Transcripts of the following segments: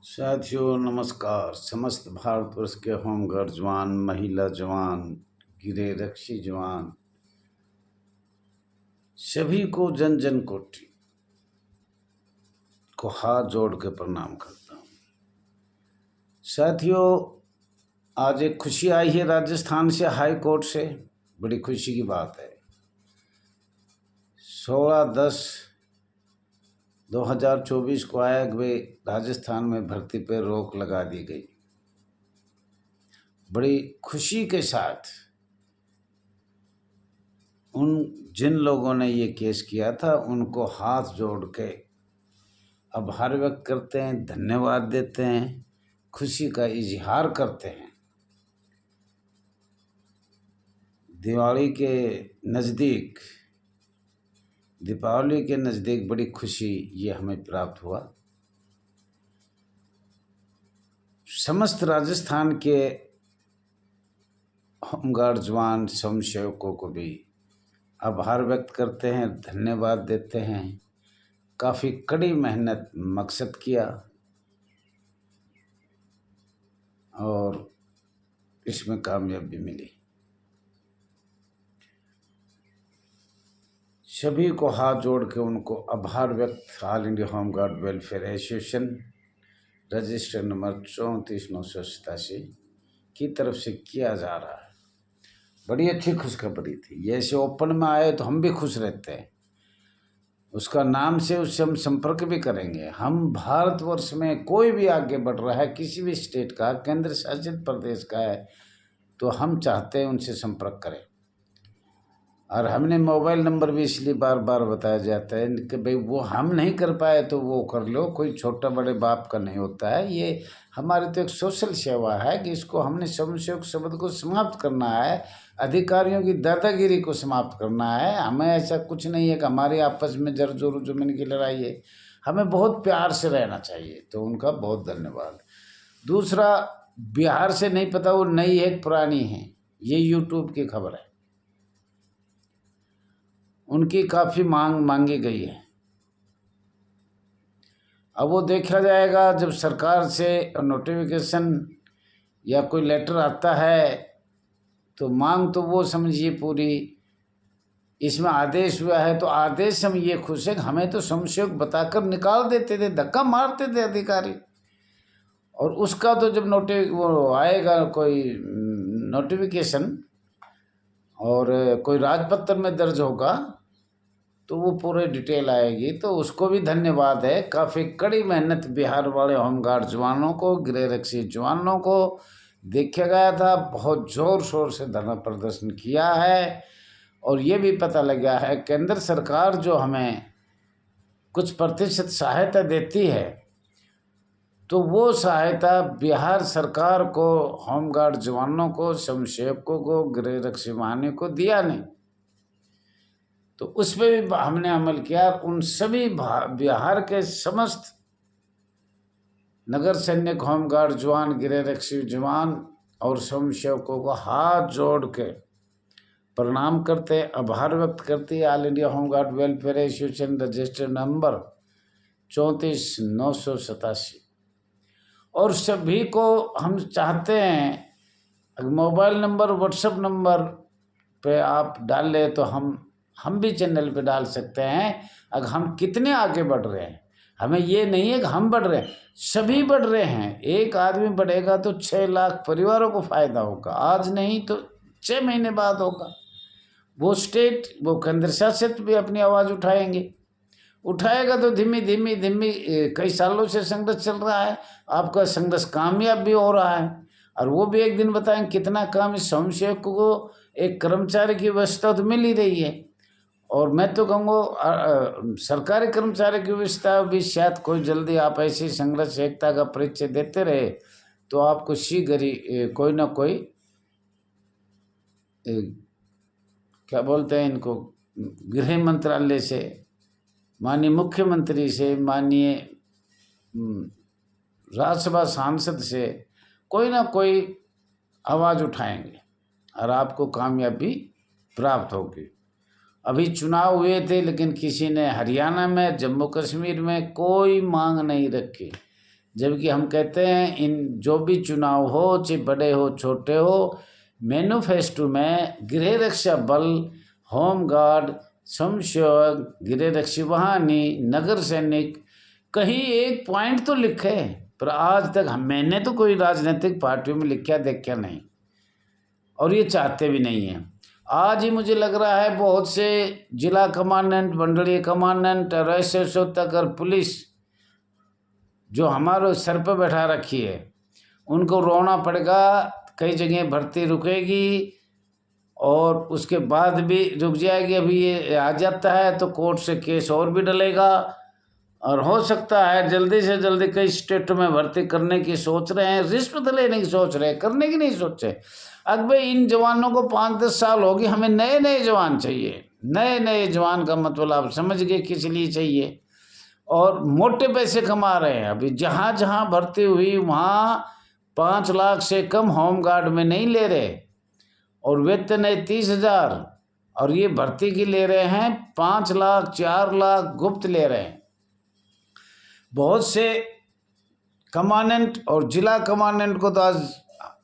साथियों नमस्कार। समस्त भारतवर्ष के होमगार्ड जवान, महिला जवान, गिरे रक्षी जवान, सभी को जन जन कोटि को हाथ जोड़ के प्रणाम करता हूँ। साथियों, आज एक खुशी आई है राजस्थान से, हाई कोर्ट से। बड़ी खुशी की बात है। 16/10/2024 को आया कि राजस्थान में भर्ती पर रोक लगा दी गई। बड़ी खुशी के साथ जिन लोगों ने ये केस किया था उनको हाथ जोड़ के आभार व्यक्त करते हैं, धन्यवाद देते हैं, खुशी का इजहार करते हैं। दीपावली के नज़दीक बड़ी खुशी ये हमें प्राप्त हुआ। समस्त राजस्थान के होमगार्ड जवान स्वयंसेवकों को भी आभार व्यक्त करते हैं, धन्यवाद देते हैं। काफ़ी कड़ी मेहनत मकसद किया और इसमें कामयाबी मिली। सभी को हाथ जोड़ के उनको आभार व्यक्त all India home guard welfare association register number 34,987 की तरफ से किया जा रहा है। बड़ी अच्छी खुशखबरी थी। ये ऐसे ओपन में आए तो हम भी खुश रहते हैं। उसका नाम से उससे हम संपर्क भी करेंगे। हम भारतवर्ष में कोई भी आगे बढ़ रहा है, किसी भी स्टेट का, केंद्र शासित प्रदेश का है, तो हम चाहते हैं उनसे संपर्क करें। और हमने मोबाइल नंबर भी इसलिए बार बार बताया जाता है कि भाई वो हम नहीं कर पाए तो वो कर लो, कोई छोटा बड़े बाप का नहीं होता है। ये हमारी तो एक सोशल सेवा है कि इसको हमने स्वयंसेवक शब्द को समाप्त करना है, अधिकारियों की दादागिरी को समाप्त करना है। हमें ऐसा कुछ नहीं है कि हमारी आपस में जर जोर जमीन की लड़ाई है। हमें बहुत प्यार से रहना चाहिए। तो उनका बहुत धन्यवाद। दूसरा, बिहार से नहीं पता वो नई है पुरानी है, ये यूट्यूब की खबर है। उनकी काफ़ी मांगी गई है। अब वो देखा जाएगा जब सरकार से नोटिफिकेशन या कोई लेटर आता है तो मांग तो वो समझिए पूरी, इसमें आदेश हुआ है तो आदेश हम ये खुश है। हमें तो संशय बताकर निकाल देते थे, धक्का मारते थे अधिकारी। और उसका तो जब वो आएगा कोई नोटिफिकेशन और कोई राजपत्र में दर्ज होगा तो वो पूरे डिटेल आएगी। तो उसको भी धन्यवाद है। काफ़ी कड़ी मेहनत बिहार वाले होमगार्ड जवानों को, गृह रक्षी जवानों को देखा गया था। बहुत ज़ोर शोर से धरना प्रदर्शन किया है और ये भी पता लगा है केंद्र सरकार जो हमें कुछ प्रतिशत सहायता देती है तो वो सहायता बिहार सरकार को, होमगार्ड जवानों को, स्वयंसेवकों को, गृह रक्षी वाहिनी को दिया नहीं। तो उस पर भी हमने अमल किया। उन सभी बिहार के समस्त नगर सैनिक, होमगार्ड जवान, गृह रक्षी जवान और स्वयंसेवकों को हाथ जोड़ के प्रणाम करते, आभार व्यक्त करती है all India home guard welfare association register number 34,987। और सभी को हम चाहते हैं मोबाइल नंबर, व्हाट्सएप नंबर पे आप डाल ले तो हम भी चैनल पे डाल सकते हैं। अगर हम कितने आगे बढ़ रहे हैं, हमें ये नहीं है कि हम बढ़ रहे हैं, सभी बढ़ रहे हैं। एक आदमी बढ़ेगा तो 6 लाख परिवारों को फायदा होगा। आज नहीं तो 6 महीने बाद होगा। वो स्टेट, वो केंद्र शासित भी अपनी आवाज़ उठाएगा तो धीमी कई सालों से संघर्ष चल रहा है। आपका संघर्ष कामयाब भी हो रहा है और वो भी एक दिन बताएं कितना काम इस स्वयंसेवक को एक कर्मचारी की व्यवस्था तो मिल ही रही है। और मैं तो कहूँगा सरकारी कर्मचारी की व्यवस्था भी शायद कोई जल्दी आप ऐसी संघर्ष एकता का परिचय देते रहे तो आपको शीघ्र ही कोई ना कोई क्या बोलते हैं इनको, गृह मंत्रालय से, माननीय मुख्यमंत्री से, माननीय राज्यसभा सांसद से कोई ना कोई आवाज़ उठाएंगे और आपको कामयाबी प्राप्त होगी। अभी चुनाव हुए थे लेकिन किसी ने हरियाणा में, जम्मू कश्मीर में कोई मांग नहीं रखी। जबकि हम कहते हैं इन जो भी चुनाव हो, चाहे बड़े हो छोटे हो, मैनिफेस्टो में गृह रक्षा बल, होम गार्ड, स्वयंसेवक, गृह रक्षी वाहिनी, नगर सैनिक, कहीं एक पॉइंट तो लिखे, पर आज तक मैंने तो कोई राजनीतिक पार्टियों में लिखा देखा नहीं, और ये चाहते भी नहीं हैं। आज ही मुझे लग रहा है बहुत से जिला कमांडेंट, मंडलीय कमांडेंट और ऐसे तक और पुलिस जो हमारे सर पर बैठा रखी है, उनको रोना पड़ेगा। कई जगह भर्ती रुकेगी और उसके बाद भी रुक जाएगी। अभी ये आ जाता है तो कोर्ट से केस और भी डलेगा, और हो सकता है जल्दी से जल्दी कई स्टेटों में भर्ती करने की सोच रहे हैं, रिश्वत लेने की सोच रहे हैं, करने की नहीं सोचे। अब भाई इन जवानों को 5-10 साल होगी, हमें नए नए जवान चाहिए। नए नए जवान का मतलब आप समझ गए किस लिए चाहिए, और मोटे पैसे कमा रहे हैं। अभी जहाँ जहाँ भर्ती हुई वहाँ 5 लाख से कम होम गार्ड में नहीं ले रहे, और वेतन है 30,000, और ये भर्ती की ले रहे हैं 5 लाख 4 लाख गुप्त ले रहे हैं। बहुत से कमांडेंट और जिला कमांडेंट को तो आज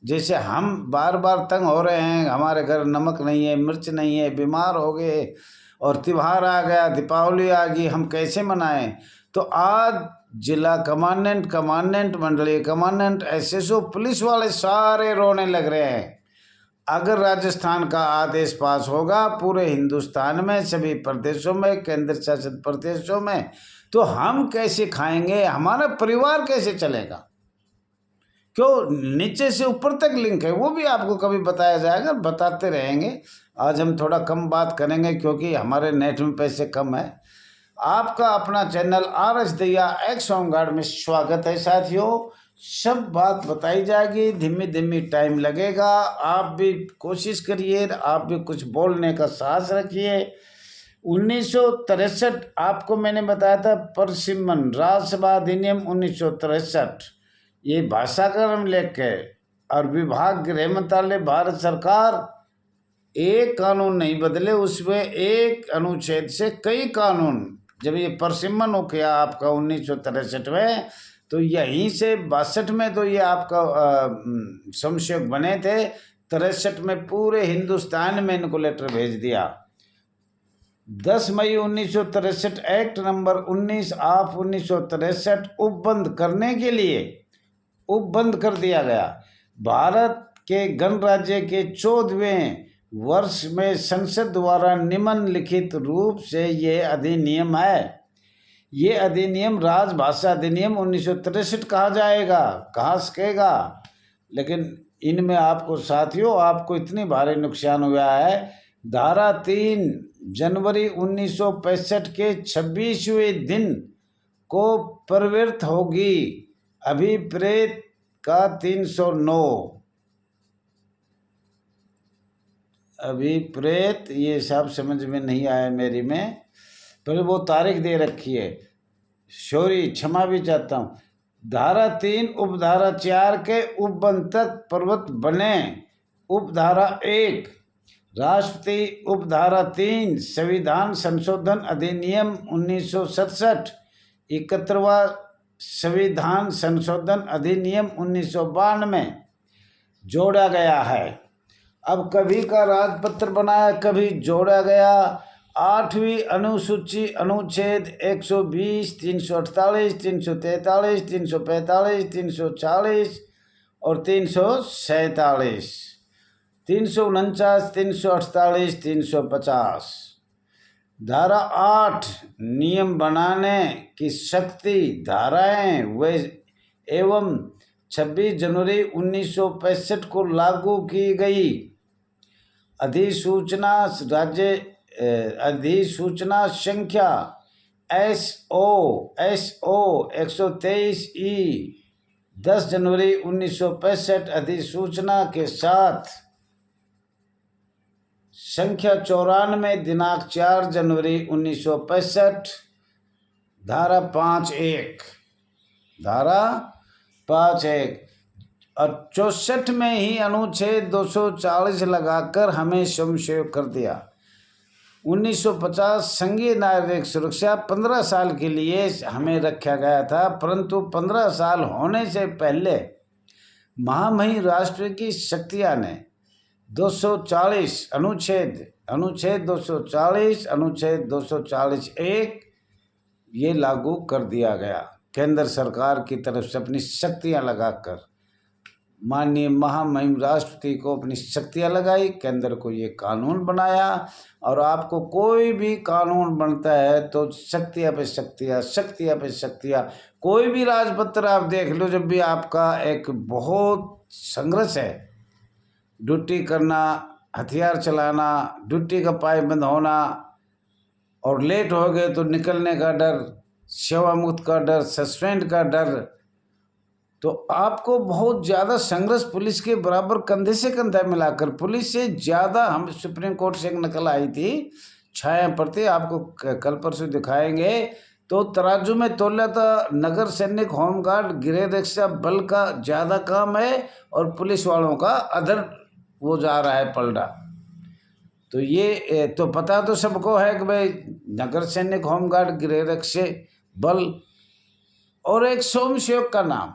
जैसे हम बार बार तंग हो रहे हैं, हमारे घर नमक नहीं है, मिर्च नहीं है, बीमार हो गए, और त्योहार आ गया, दीपावली आ गई, हम कैसे मनाएं। तो आज जिला कमांडेंट, मंडलीय कमांडेंट, एसएसओ, पुलिस वाले सारे रोने लग रहे हैं। अगर राजस्थान का आदेश पास होगा पूरे हिंदुस्तान में, सभी प्रदेशों में, केंद्र शासित प्रदेशों में, तो हम कैसे खाएंगे, हमारा परिवार कैसे चलेगा। क्यों नीचे से ऊपर तक लिंक है, वो भी आपको कभी बताया जाएगा, बताते रहेंगे। आज हम थोड़ा कम बात करेंगे क्योंकि हमारे नेट में पैसे कम है। आपका अपना चैनल RS दैया एक्स होमगार्ड में स्वागत है साथियों। सब बात बताई जाएगी, धीमी धीमी टाइम लगेगा। आप भी कोशिश करिए, आप भी कुछ बोलने का साहस रखिए। 1963 आपको मैंने बताया था, परसिमन राज्यसभा अधिनियम 1963, ये भाषा का नाम लेख के, और विभाग गृह मंत्रालय भारत सरकार एक कानून नहीं बदले, उसमें एक अनुच्छेद से कई कानून। जब ये परसिमन हो गया आपका 1963 में, तो यहीं से 62 में तो ये आपका संशोधन बने थे। 63 में पूरे हिंदुस्तान में इनको लेटर भेज दिया। 10 मई 1963 एक्ट नंबर 19 ऑफ 1963 उपबंध करने के लिए उपबंध कर दिया गया। भारत के गणराज्य के 14वें वर्ष में संसद द्वारा निम्नलिखित रूप से ये अधिनियम है। ये अधिनियम राजभाषा अधिनियम 1963 कहा जाएगा, कहा सकेगा। लेकिन इनमें आपको साथियों, आपको इतनी भारी नुकसान हुआ है। धारा 3 जनवरी 1965 के 26वें दिन को प्रवृत्त होगी। अभिप्रेत का 309 अभिप्रेत, ये सब समझ में नहीं आया मेरी में, पर वो तारीख दे रखी है, सॉरी क्षमा भी चाहता हूँ। धारा 3 उपधारा 4 के उपबंध तक प्रवृत्त बने। उपधारा 1 राष्ट्रपति, उपधारा 3 संविधान संशोधन अधिनियम 1967, 71वां संविधान संशोधन अधिनियम 1992 में जोड़ा गया है। अब कभी का राजपत्र बनाया, कभी जोड़ा गया। 8वीं अनुसूची अनुच्छेद 120, 348, 343, 345, 340 और 347, 349, 348, 350। धारा 8 नियम बनाने की शक्ति धाराएं वे एवं 26 जनवरी 1965 को लागू की गई। अधिसूचना राज्य अधिसूचना संख्या SO 123E 10 जनवरी 1965 अधिसूचना के साथ संख्या 94 दिनांक 4 जनवरी 1965। धारा 5(1) धारा 5(1) और 64 में ही अनुच्छेद 240 लगाकर हमें संशोधित कर दिया। 1950 संघीय नागरिक सुरक्षा 15 साल के लिए हमें रखा गया था, परंतु 15 साल होने से पहले महामहिम राष्ट्र की शक्तियाँ ने 240 अनुच्छेद 240 अनुच्छेद 240(1) ये लागू कर दिया गया। केंद्र सरकार की तरफ से अपनी शक्तियां लगाकर माननीय महामहिम राष्ट्रपति को अपनी शक्तियां लगाई, केंद्र को ये कानून बनाया। और आपको कोई भी कानून बनता है तो शक्तियां पे शक्तियां, शक्तियां पे शक्तियां। कोई भी राजपत्र आप देख लो, जब भी आपका एक बहुत संघर्ष है, ड्यूटी करना, हथियार चलाना, ड्यूटी का पाबंद होना, और लेट हो गए तो निकलने का डर, सेवा मुक्त का डर, सस्पेंड का डर, तो आपको बहुत ज़्यादा संघर्ष पुलिस के बराबर कंधे से कंधा मिलाकर, पुलिस से ज़्यादा, हम सुप्रीम कोर्ट से एक नकल आई थी छाया प्रति, आपको कल परसों दिखाएंगे, तो तराजू में तोला था नगर सैनिक, होमगार्ड, गृह रक्षा बल का ज़्यादा काम है और पुलिस वालों का अदर वो जा रहा है पलड़ा। तो ये तो पता तो सबको है कि भाई नगर सैनिक, होमगार्ड, गृह रक्षक बल, और एक स्वयंसेवक का नाम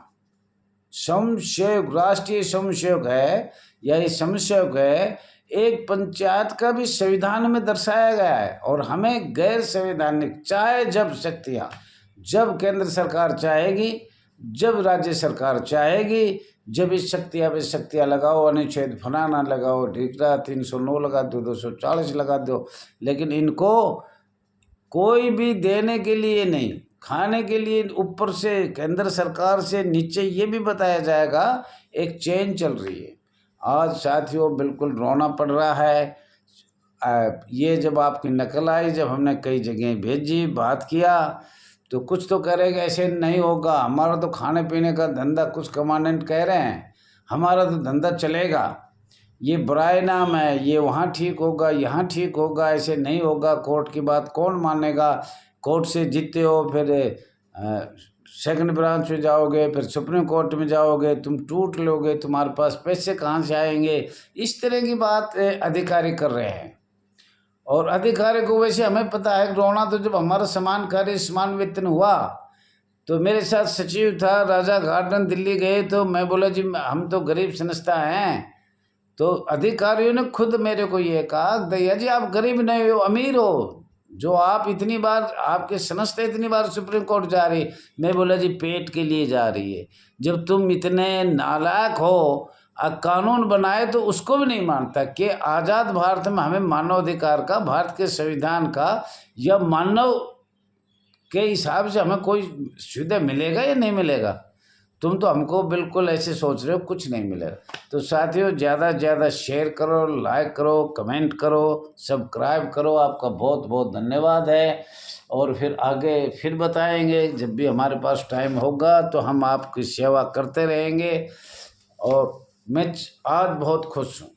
स्वयंसेवक, राष्ट्रीय स्वयंसेवक है या ये स्वयंसेवक है, एक पंचायत का भी संविधान में दर्शाया गया है। और हमें गैर संवैधानिक, चाहे जब शक्तियाँ, जब केंद्र सरकार चाहेगी, जब राज्य सरकार चाहेगी, जब इस शक्तियाँ पे शक्तियाँ लगाओ, अनुच्छेद फलाना लगाओ, ढीकरा 309 लगा दो, 240 लगा दो, लेकिन इनको कोई भी देने के लिए नहीं, खाने के लिए ऊपर से केंद्र सरकार से नीचे ये भी बताया जाएगा एक चेन चल रही है। आज साथियों बिल्कुल रोना पड़ रहा है। ये जब आपकी नकल आई, जब हमने कई जगह भेजी, बात किया, तो कुछ तो करेगा, ऐसे नहीं होगा, हमारा तो खाने पीने का धंधा, कुछ कमांडेंट कह रहे हैं हमारा तो धंधा चलेगा, ये बुराई नाम है, ये वहाँ ठीक होगा, यहाँ ठीक होगा, ऐसे नहीं होगा, कोर्ट की बात कौन मानेगा, कोर्ट से जीते हो फिर सेकंड ब्रांच में जाओगे, फिर सुप्रीम कोर्ट में जाओगे, तुम टूट लोगे, तुम्हारे पास पैसे कहाँ से आएंगे, इस तरह की बात अधिकारी कर रहे हैं। और अधिकारी को वैसे हमें पता है, रोना तो जब हमारा समान कार्य समान वेतन हुआ, तो मेरे साथ सचिव था, राजा गार्डन दिल्ली गए, तो मैं बोला जी हम तो गरीब संस्था हैं, तो अधिकारियों ने खुद मेरे को ये कहा, दैया जी आप गरीब नहीं हो, अमीर हो, जो आप इतनी बार, आपके संस्था इतनी बार सुप्रीम कोर्ट जा रही। मैं बोला जी पेट के लिए जा रही है। जब तुम इतने नालायक हो, कानून बनाए तो उसको भी नहीं मानता कि आज़ाद भारत में हमें मानवाधिकार का, भारत के संविधान का या मानव के हिसाब से हमें कोई सुविधा मिलेगा या नहीं मिलेगा। तुम तो हमको बिल्कुल ऐसे सोच रहे हो कुछ नहीं मिलेगा। तो साथियों ज़्यादा से ज़्यादा शेयर करो, लाइक करो, कमेंट करो, सब्सक्राइब करो। आपका बहुत बहुत धन्यवाद है। और फिर आगे फिर बताएंगे, जब भी हमारे पास टाइम होगा तो हम आपकी सेवा करते रहेंगे। और मैं आज बहुत खुश हूँ,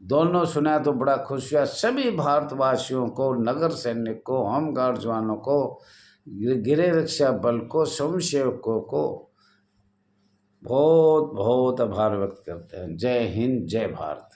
दोनों सुना तो बड़ा खुश हुआ। सभी भारतवासियों को, नगर सैनिक को, होमगार्ड जवानों को, गृह रक्षा बल को, स्वयंसेवकों को बहुत बहुत आभार व्यक्त करते हैं। जय हिंद, जय भारत।